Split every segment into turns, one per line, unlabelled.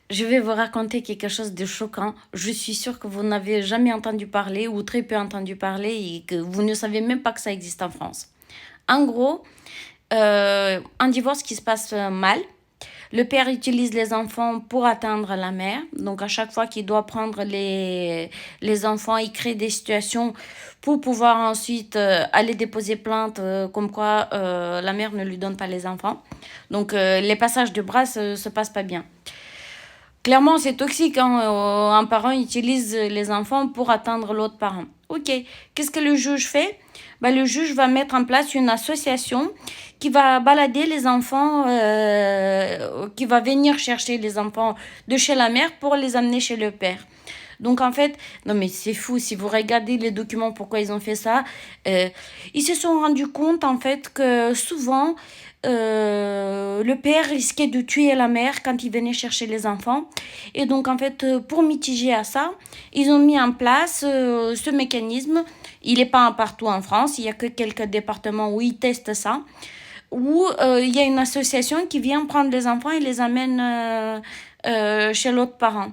Je vais vous raconter quelque chose de choquant. Je suis sûre que vous n'avez jamais entendu parler ou très peu entendu parler et que vous ne savez même pas que ça existe en France. En gros, un divorce qui se passe mal. Le père utilise les enfants pour atteindre la mère. Donc, à chaque fois qu'il doit prendre les enfants, il crée des situations pour pouvoir ensuite aller déposer plainte comme quoi la mère ne lui donne pas les enfants. Donc, les passages de bras se passent pas bien. Clairement, c'est toxique, hein. Un parent utilise les enfants pour atteindre l'autre parent. Ok, qu'est-ce que le juge fait? Le juge va mettre en place une association qui va balader les enfants, qui va venir chercher les enfants de chez la mère pour les amener chez le père. Donc en fait, non mais c'est fou, si vous regardez les documents, pourquoi ils ont fait ça, ils se sont rendus compte en fait que souvent, le père risquait de tuer la mère quand il venait chercher les enfants. Et donc en fait, pour mitiger à ça, ils ont mis en place ce mécanisme. Il n'est pas partout en France, il n'y a que quelques départements où ils testent ça, où il y a une association qui vient prendre les enfants et les amène chez l'autre parent.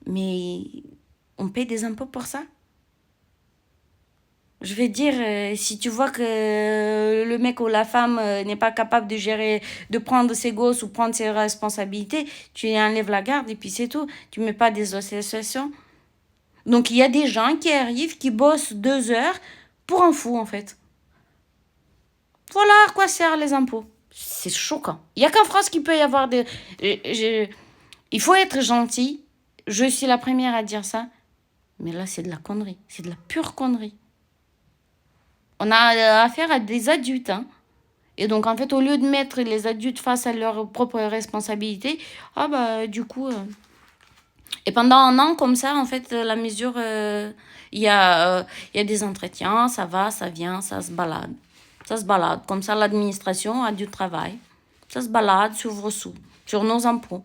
Mais on paye des impôts pour ça. Je vais dire, si tu vois que le mec ou la femme n'est pas capable de gérer, de prendre ses gosses ou prendre ses responsabilités, tu lui enlèves la garde et puis c'est tout. Tu mets pas des associations. Donc il y a des gens qui arrivent, qui bossent 2 heures pour un fou en fait. Voilà à quoi servent les impôts. C'est choquant. Il y a qu'en France qu'il peut y avoir des... Il faut être gentil. Je suis la première à dire ça. Mais là, c'est de la connerie. C'est de la pure connerie. On a affaire à des adultes, hein. Et donc, en fait, au lieu de mettre les adultes face à leurs propres responsabilités, du coup... Et pendant un an, comme ça, en fait, la mesure, il y a des entretiens, ça va, ça vient, ça se balade. Ça se balade. Comme ça, l'administration a du travail. Ça se balade sur vos sous, sur nos impôts.